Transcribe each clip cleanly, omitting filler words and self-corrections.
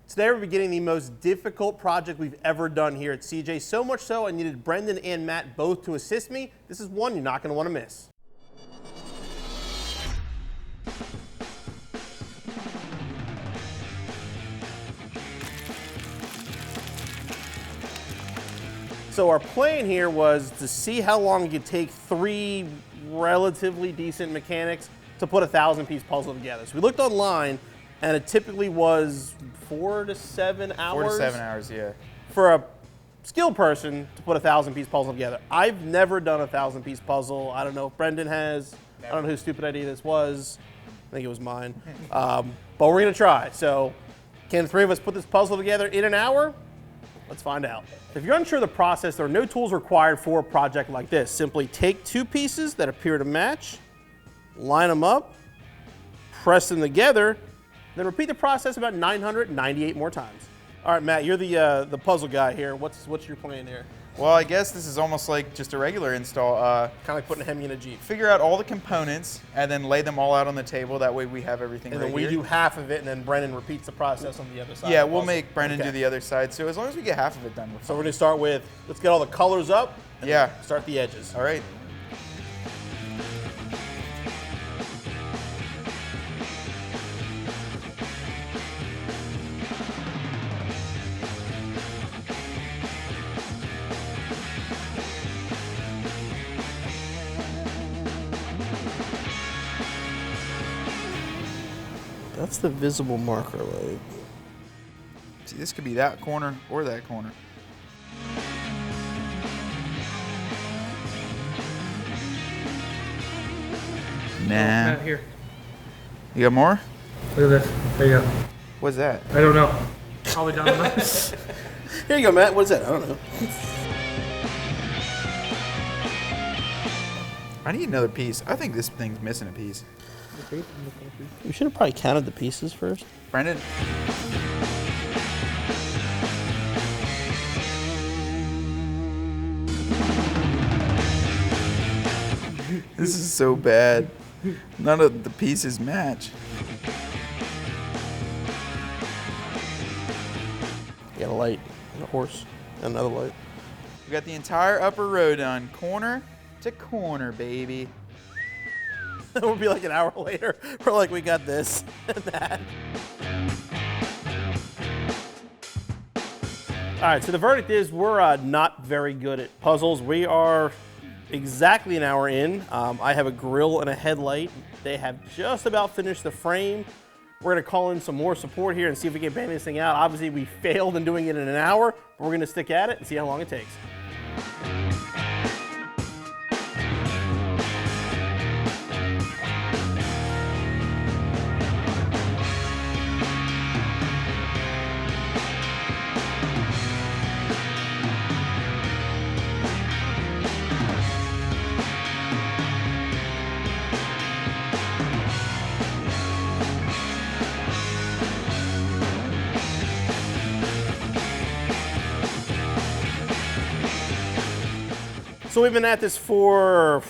Today we're beginning the most difficult project we've ever done here at CJ, so much so I needed Brendan and Matt both to assist me. This is one you're not going to want to miss. So our plan here was to see how long it could take three relatively decent mechanics to put a 1,000-piece puzzle together. So we looked online, and it typically was 4 to 7 hours. 4 to 7 hours, yeah. For a skilled person to put a 1,000-piece puzzle together. I've never done a 1,000-piece puzzle. I don't know if Brendan has. Never. I don't know whose stupid idea this was. I think it was mine. But we're gonna try. So can the three of us put this puzzle together in an hour? Let's find out. If you're unsure of the process, there are no tools required for a project like this. Simply take two pieces that appear to match, line them up, press them together, then repeat the process about 998 more times. All right, Matt, you're the puzzle guy here. What's your plan here? Well, I guess this is almost like just a regular install. Kind of like putting a Hemi in a Jeep. Figure out all the components and then lay them all out on the table. That way we have everything and right then we here. do half of it, and then Brendan repeats the process on the other side. Yeah, we'll make Brendan do the other side. So as long as we get half of it done. So we're gonna start with, let's get all the colors up. And yeah. Start the edges. All right. That's the visible marker light. See, this could be that corner or that corner. Nah. Matt, here. You got more? Look at this. There you go. What's that? I don't know. Probably down the Here you go, Matt. What is that? I don't know. I need another piece. I think this thing's missing a piece. We should have probably counted the pieces first. Brendan? This is so bad. None of the pieces match. You got a light and a horse and another light. We got the entire upper row done. Corner to corner, baby. It will be like an hour later. We're like, we got this and that. All right, so the verdict is we're not very good at puzzles. We are exactly an hour in. I have a grill and a headlight. They have just about finished the frame. We're gonna call in some more support here and see if we can bang this thing out. Obviously, we failed in doing it in an hour, but we're gonna stick at it and see how long it takes. So we've been at this for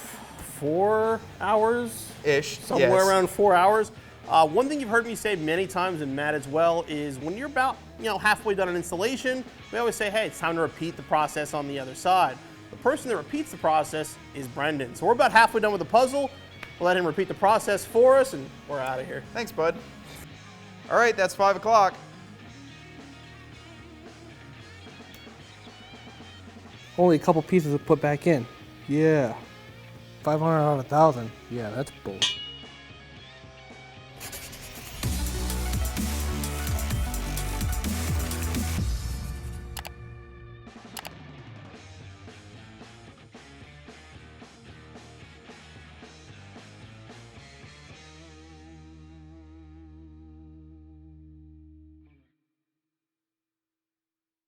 4 hours-ish, somewhere yes. around 4 hours. One thing you've heard me say many times, and Matt as well, is when you're about halfway done an installation, we always say, hey, it's time to repeat the process on the other side. The person that repeats the process is Brendan. So we're about halfway done with the puzzle. We'll let him repeat the process for us, and we're out of here. Thanks, bud. All right, that's 5 o'clock. Only a couple pieces to put back in. Yeah. 500 out of 1,000. Yeah, that's bull.